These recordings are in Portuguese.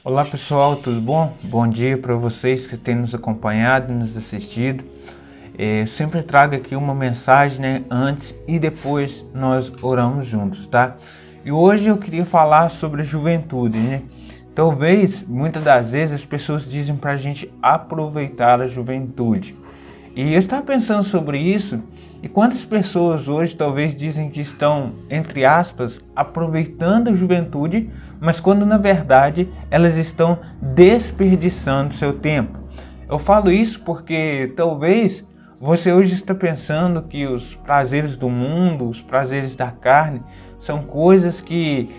Olá pessoal, tudo bom? Bom dia para vocês que têm nos acompanhado e nos assistido. Eu sempre trago aqui uma mensagem, antes e depois nós oramos juntos, tá? E hoje eu queria falar sobre a juventude, Talvez, muitas das vezes, as pessoas dizem para a gente aproveitar a juventude. E eu estava pensando sobre isso, e quantas pessoas hoje talvez dizem que estão, entre aspas, aproveitando a juventude, mas quando na verdade elas estão desperdiçando seu tempo. Eu falo isso porque talvez você hoje está pensando que os prazeres do mundo, os prazeres da carne, são coisas que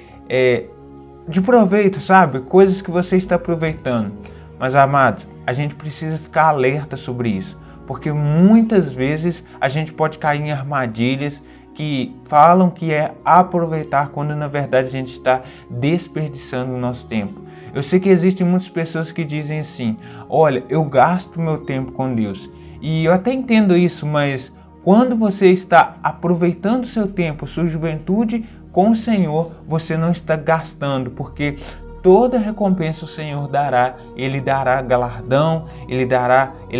de proveito, sabe? Coisas que você está aproveitando. Mas amados, a gente precisa ficar alerta sobre isso, porque muitas vezes a gente pode cair em armadilhas que falam que é aproveitar, quando na verdade a gente está desperdiçando o nosso tempo. Eu sei que existem muitas pessoas que dizem assim: olha, eu gasto meu tempo com Deus. E eu até entendo isso, mas quando você está aproveitando seu tempo, sua juventude com o Senhor, você não está gastando, porque toda recompensa o Senhor dará. Ele dará galardão, ele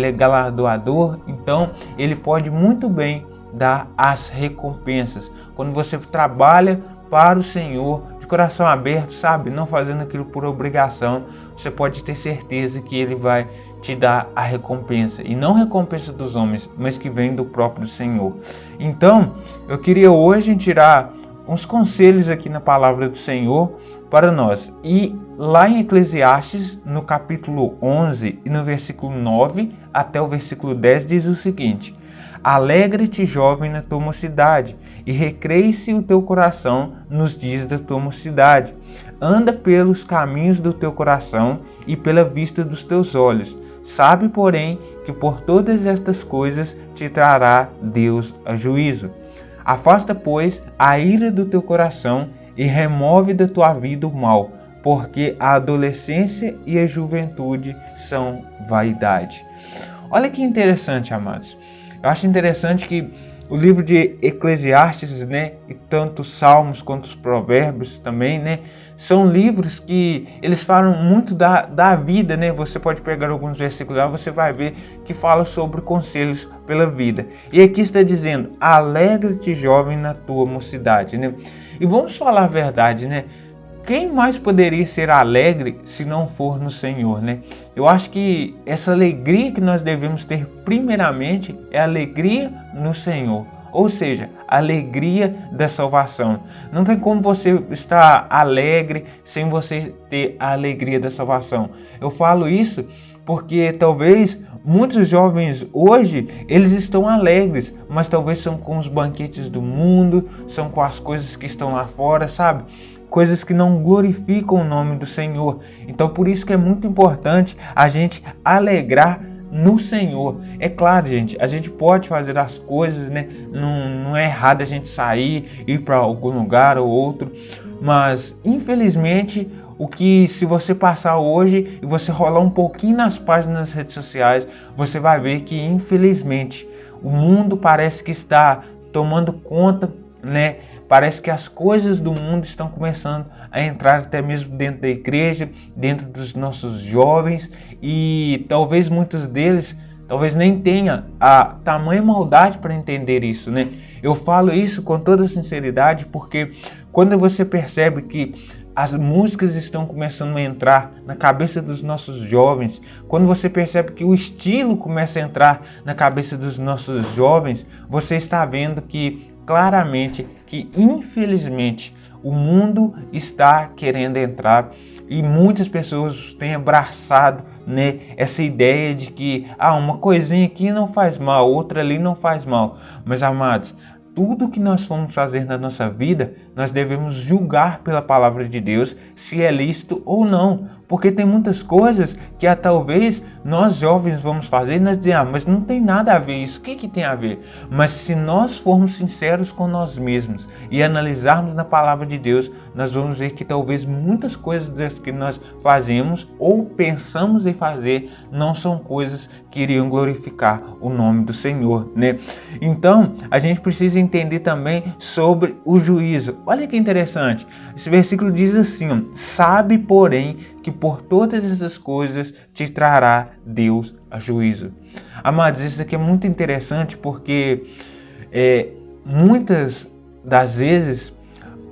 é galardoador, então ele pode muito bem dar as recompensas. Quando você trabalha para o Senhor, de coração aberto, sabe, não fazendo aquilo por obrigação, você pode ter certeza que ele vai te dar a recompensa, e não recompensa dos homens, mas que vem do próprio Senhor. Então, eu queria hoje tirar uns conselhos aqui na palavra do Senhor para nós. E lá em Eclesiastes, no capítulo 11 e no versículo 9 até o versículo 10, diz o seguinte: alegra-te, jovem, na tua mocidade, e recreie-se o teu coração nos dias da tua mocidade. Anda pelos caminhos do teu coração e pela vista dos teus olhos. Sabe, porém, que por todas estas coisas te trará Deus a juízo. Afasta, pois, a ira do teu coração e remove da tua vida o mal, porque a adolescência e a juventude são vaidade. Olha que interessante, amados. Eu acho interessante que o livro de Eclesiastes, e tanto os Salmos quanto os Provérbios também, são livros que eles falam muito da vida, Você pode pegar alguns versículos lá, você vai ver que fala sobre conselhos pela vida. E aqui está dizendo: alegra-te, jovem, na tua mocidade, E vamos falar a verdade, Quem mais poderia ser alegre se não for no Senhor, Eu acho que essa alegria que nós devemos ter primeiramente é a alegria no Senhor. Ou seja, a alegria da salvação. Não tem como você estar alegre sem você ter a alegria da salvação. Eu falo isso porque talvez muitos jovens hoje, eles estão alegres, mas talvez são com os banquetes do mundo, são com as coisas que estão lá fora, sabe? Coisas que não glorificam o nome do Senhor. Então por isso que é muito importante a gente alegrar no Senhor. É claro, gente, a gente pode fazer as coisas, Não é errado a gente sair, ir para algum lugar ou outro, mas infelizmente se você passar hoje e você rolar um pouquinho nas páginas das redes sociais, você vai ver que infelizmente o mundo parece que está tomando conta, Parece que as coisas do mundo estão começando a entrar até mesmo dentro da igreja, dentro dos nossos jovens, e talvez muitos deles nem tenham a tamanha maldade para entender isso, Eu falo isso com toda sinceridade porque quando você percebe que as músicas estão começando a entrar na cabeça dos nossos jovens, quando você percebe que o estilo começa a entrar na cabeça dos nossos jovens, você está vendo que claramente que infelizmente o mundo está querendo entrar, e muitas pessoas têm abraçado essa ideia de que uma coisinha aqui não faz mal, outra ali não faz mal. Mas amados, tudo que nós formos fazer na nossa vida, nós devemos julgar pela palavra de Deus se é lícito ou não. Porque tem muitas coisas que talvez nós jovens vamos fazer e nós dizemos: mas não tem nada a ver isso, o que tem a ver? Mas se nós formos sinceros com nós mesmos e analisarmos na palavra de Deus, nós vamos ver que talvez muitas coisas das que nós fazemos ou pensamos em fazer não são coisas que iriam glorificar o nome do Senhor, Então, a gente precisa entender também sobre o juízo. olha que interessante. Esse versículo diz assim, ó, sabe, porém, que por todas essas coisas te trará Deus a juízo. Amados, isso aqui é muito interessante porque muitas das vezes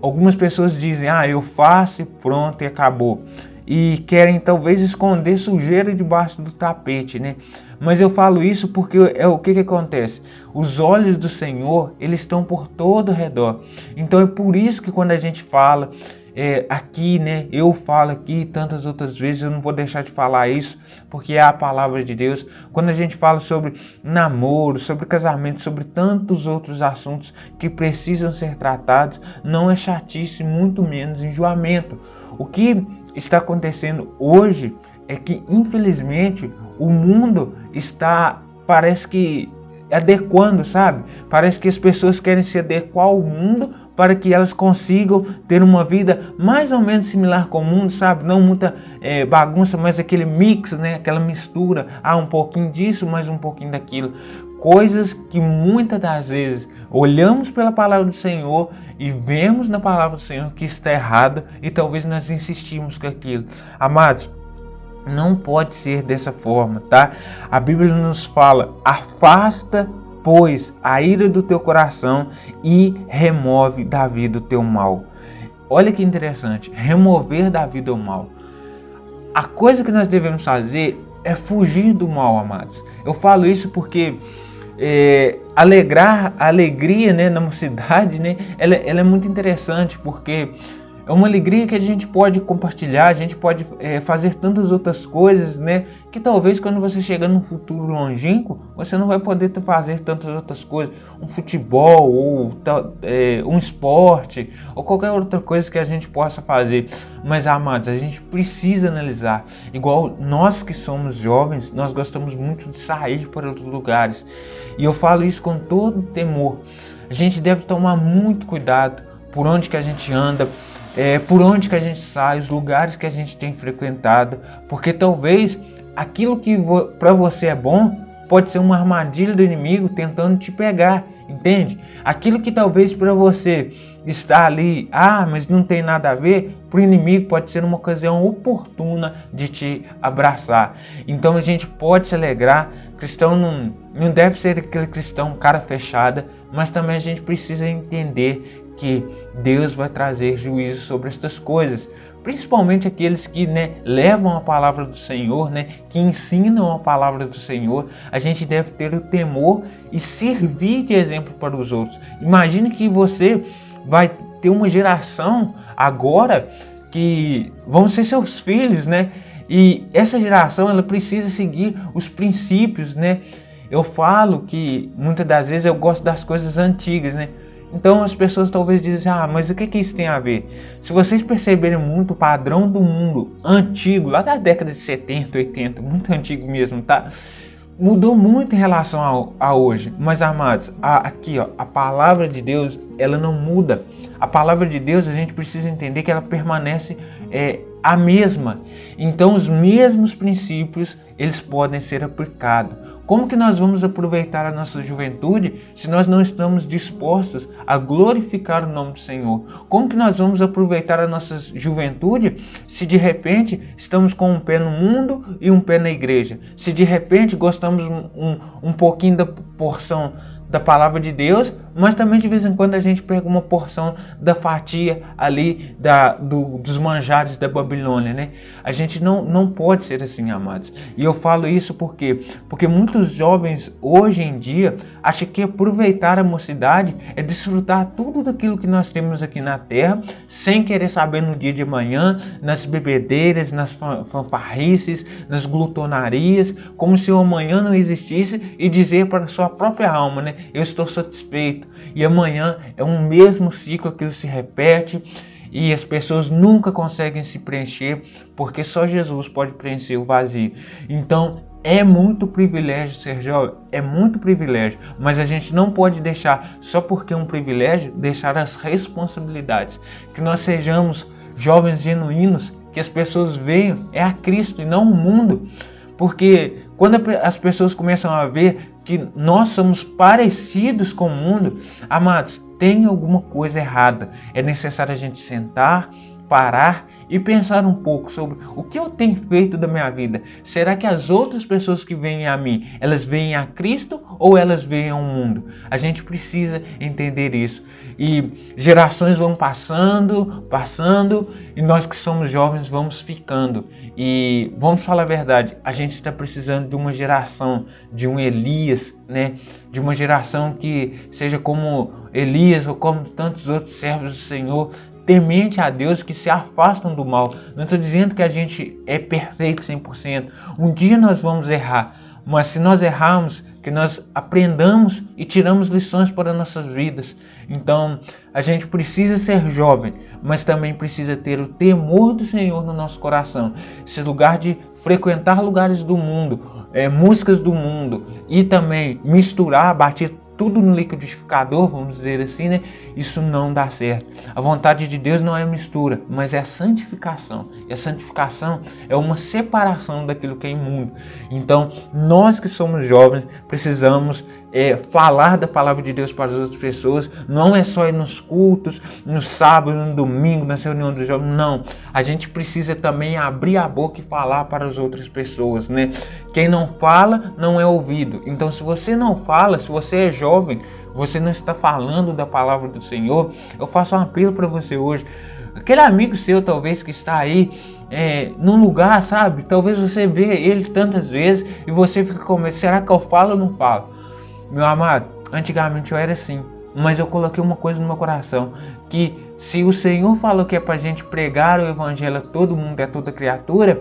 algumas pessoas dizem, eu faço e pronto e acabou. E querem talvez esconder sujeira debaixo do tapete, né? Mas eu falo isso porque o que acontece? Os olhos do Senhor, eles estão por todo o redor. Então é por isso que quando a gente fala aqui, né? Eu falo aqui tantas outras vezes, eu não vou deixar de falar isso, porque é a palavra de Deus. Quando a gente fala sobre namoro, sobre casamento, sobre tantos outros assuntos que precisam ser tratados, não é chatice, muito menos enjoamento. O que está acontecendo hoje é que, infelizmente, o mundo está, parece que, adequando, sabe? Parece que as pessoas querem se adequar ao mundo para que elas consigam ter uma vida mais ou menos similar com o mundo, sabe? Não muita bagunça, mas aquele mix, né? Aquela mistura, um pouquinho disso, mais um pouquinho daquilo. Coisas que muitas das vezes olhamos pela palavra do Senhor e vemos na palavra do Senhor que está errado e talvez nós insistimos com aquilo. Amados, não pode ser dessa forma, tá? A Bíblia nos fala, afasta, pois, a ira do teu coração e remove da vida o teu mal. Olha que interessante, remover da vida o mal. A coisa que nós devemos fazer é fugir do mal, amados. Eu falo isso porque a alegria, né, na mocidade, né, ela é muito interessante, porque é uma alegria que a gente pode compartilhar, a gente pode fazer tantas outras coisas, né? Que talvez quando você chegar num futuro longínquo, você não vai poder fazer tantas outras coisas. Um futebol, ou um esporte, ou qualquer outra coisa que a gente possa fazer. Mas, amados, a gente precisa analisar. Igual nós que somos jovens, nós gostamos muito de sair para outros lugares. E eu falo isso com todo temor. A gente deve tomar muito cuidado por onde que a gente anda, por onde que a gente sai, os lugares que a gente tem frequentado, porque talvez aquilo que para você é bom pode ser uma armadilha do inimigo tentando te pegar, entende? Aquilo que talvez para você está ali, mas não tem nada a ver, para o inimigo pode ser uma ocasião oportuna de te abraçar. Então a gente pode se alegrar. Cristão não deve ser aquele cristão cara fechada, mas também a gente precisa entender que Deus vai trazer juízo sobre estas coisas, principalmente aqueles que, né, levam a palavra do Senhor, né, que ensinam a palavra do Senhor. A gente deve ter o temor e servir de exemplo para os outros. Imagine que você vai ter uma geração agora que vão ser seus filhos, né? E essa geração ela precisa seguir os princípios, né? Eu falo que muitas das vezes eu gosto das coisas antigas, né? Então as pessoas talvez dizem, mas o que isso tem a ver? Se vocês perceberem muito o padrão do mundo antigo, lá da década de 70, 80, muito antigo mesmo, tá? Mudou muito em relação a hoje. Mas, amados, aqui, a palavra de Deus, ela não muda. A palavra de Deus, a gente precisa entender que ela permanece a mesma. Então, os mesmos princípios, eles podem ser aplicados. Como que nós vamos aproveitar a nossa juventude se nós não estamos dispostos a glorificar o nome do Senhor? Como que nós vamos aproveitar a nossa juventude se de repente estamos com um pé no mundo e um pé na igreja? Se de repente gostamos um pouquinho da porção da palavra de Deus, mas também de vez em quando a gente pega uma porção da fatia ali dos manjares da Babilônia, né? A gente não pode ser assim, amados. E eu falo isso porque muitos jovens hoje em dia acham que aproveitar a mocidade é desfrutar tudo daquilo que nós temos aqui na terra, sem querer saber no dia de amanhã, nas bebedeiras, nas fanfarrices, nas glutonarias, como se o amanhã não existisse, e dizer para a sua própria alma, né? Eu estou satisfeito. E amanhã é um mesmo ciclo, aquilo se repete e as pessoas nunca conseguem se preencher, porque só Jesus pode preencher o vazio. Então é muito privilégio ser jovem, é muito privilégio, mas a gente não pode deixar, só porque é um privilégio, deixar as responsabilidades. Que nós sejamos jovens genuínos, que as pessoas vejam a Cristo e não o mundo. Porque quando as pessoas começam a ver que nós somos parecidos com o mundo, amados, tem alguma coisa errada. É necessário a gente sentar, parar e pensar um pouco sobre o que eu tenho feito da minha vida. Será que as outras pessoas que vêm a mim, elas veem a Cristo ou elas veem ao mundo? A gente precisa entender isso. E gerações vão passando, e nós que somos jovens vamos ficando. E vamos falar a verdade, a gente está precisando de uma geração, de um Elias, né? De uma geração que seja como Elias ou como tantos outros servos do Senhor, temente a Deus, que se afastam do mal. Não estou dizendo que a gente é perfeito 100%. Um dia nós vamos errar, mas se nós errarmos, que nós aprendamos e tiramos lições para nossas vidas. Então, a gente precisa ser jovem, mas também precisa ter o temor do Senhor no nosso coração. Esse lugar de frequentar lugares do mundo, músicas do mundo e também misturar, bater tudo no liquidificador, vamos dizer assim, né? Isso não dá certo. A vontade de Deus não é mistura, mas é a santificação. E a santificação é uma separação daquilo que é imundo. Então, nós que somos jovens, precisamos falar da palavra de Deus para as outras pessoas. Não é só ir nos cultos, no sábado, no domingo, na reunião dos jovens. Não. A gente precisa também abrir a boca e falar para as outras pessoas, né? Quem não fala, não é ouvido. Então, se você não fala, se você é jovem, você não está falando da palavra do Senhor, eu faço um apelo para você hoje. Aquele amigo seu, talvez, que está aí num lugar, sabe? Talvez você vê ele tantas vezes e você fica com medo. Será que eu falo ou não falo? Meu amado, antigamente eu era assim, mas eu coloquei uma coisa no meu coração, que se o Senhor falou que é para a gente pregar o evangelho a todo mundo, a toda criatura,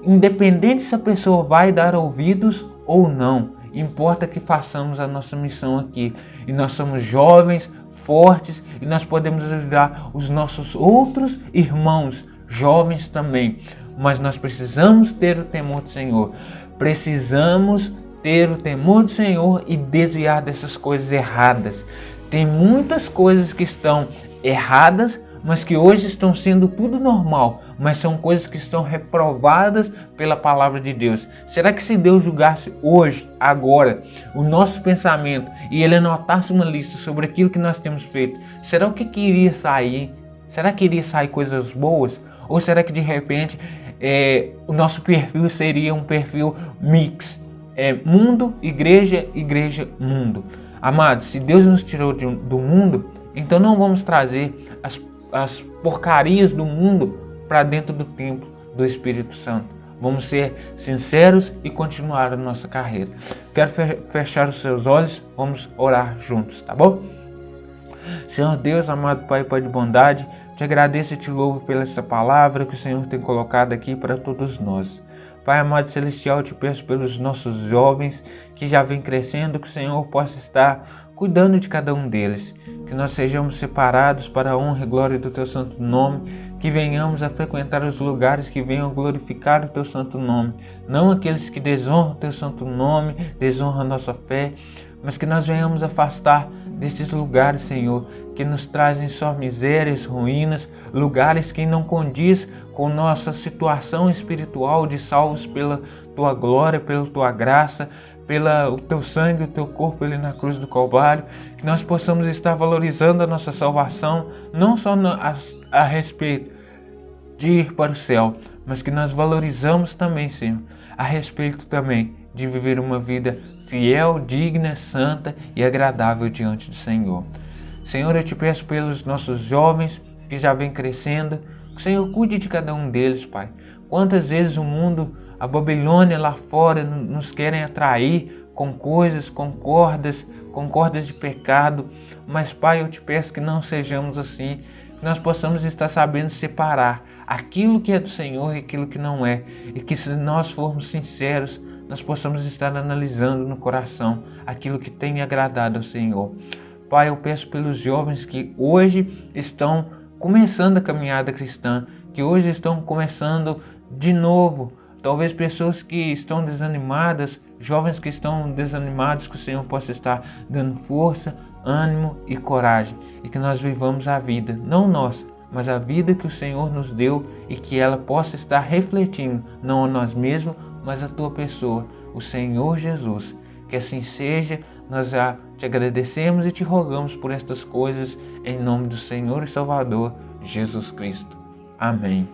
independente se a pessoa vai dar ouvidos ou não, importa que façamos a nossa missão aqui. E nós somos jovens, fortes, e nós podemos ajudar os nossos outros irmãos, jovens também. Mas nós precisamos ter o temor do Senhor. Precisamos ter o temor do Senhor e desviar dessas coisas erradas. Tem muitas coisas que estão erradas, mas que hoje estão sendo tudo normal, mas são coisas que estão reprovadas pela palavra de Deus. Será que se Deus julgasse hoje, agora, o nosso pensamento e Ele anotasse uma lista sobre aquilo que nós temos feito, será o que iria sair? Será que iria sair coisas boas? Ou será que de repente o nosso perfil seria um perfil mix? Mundo, igreja, igreja, mundo. Amados, se Deus nos tirou do mundo, então não vamos trazer as porcarias do mundo para dentro do templo do Espírito Santo. Vamos ser sinceros e continuar a nossa carreira. Quero fechar os seus olhos, vamos orar juntos, tá bom? Senhor Deus, amado Pai de bondade, te agradeço e te louvo pela essa palavra que o Senhor tem colocado aqui para todos nós. Pai amado celestial, eu te peço pelos nossos jovens que já vêm crescendo, que o Senhor possa estar cuidando de cada um deles, que nós sejamos separados para a honra e glória do Teu santo nome, que venhamos a frequentar os lugares que venham glorificar o Teu santo nome, não aqueles que desonram o Teu santo nome, desonram a nossa fé, mas que nós venhamos afastar destes lugares, Senhor, que nos trazem só misérias, ruínas, lugares que não condiz com nossa situação espiritual de salvos pela Tua glória, pela Tua graça, pelo Teu sangue, o Teu corpo ali na cruz do Calvário, que nós possamos estar valorizando a nossa salvação, não só a respeito de ir para o céu, mas que nós valorizamos também, Senhor, a respeito também de viver uma vida fiel, digna, santa e agradável diante do Senhor. Senhor, eu te peço pelos nossos jovens que já vêm crescendo, que o Senhor cuide de cada um deles, Pai. Quantas vezes o mundo, a Babilônia lá fora, nos querem atrair com coisas, com cordas de pecado, mas, Pai, eu te peço que não sejamos assim, que nós possamos estar sabendo separar aquilo que é do Senhor e aquilo que não é, e que se nós formos sinceros, nós possamos estar analisando no coração aquilo que tem agradado ao Senhor. Pai, eu peço pelos jovens que hoje estão começando a caminhada cristã, que hoje estão começando de novo, talvez pessoas que estão desanimadas, jovens que estão desanimados, que o Senhor possa estar dando força, ânimo e coragem, e que nós vivamos a vida, não nossa, mas a vida que o Senhor nos deu e que ela possa estar refletindo, não a nós mesmos, mas a Tua pessoa, o Senhor Jesus. Que assim seja, nós já te agradecemos e te rogamos por estas coisas, em nome do Senhor e Salvador, Jesus Cristo. Amém.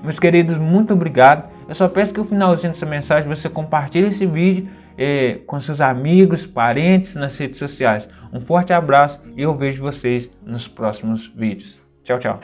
Meus queridos, muito obrigado. Eu só peço que no finalzinho dessa mensagem você compartilhe esse vídeo com seus amigos, parentes, nas redes sociais. Um forte abraço e eu vejo vocês nos próximos vídeos. Tchau, tchau.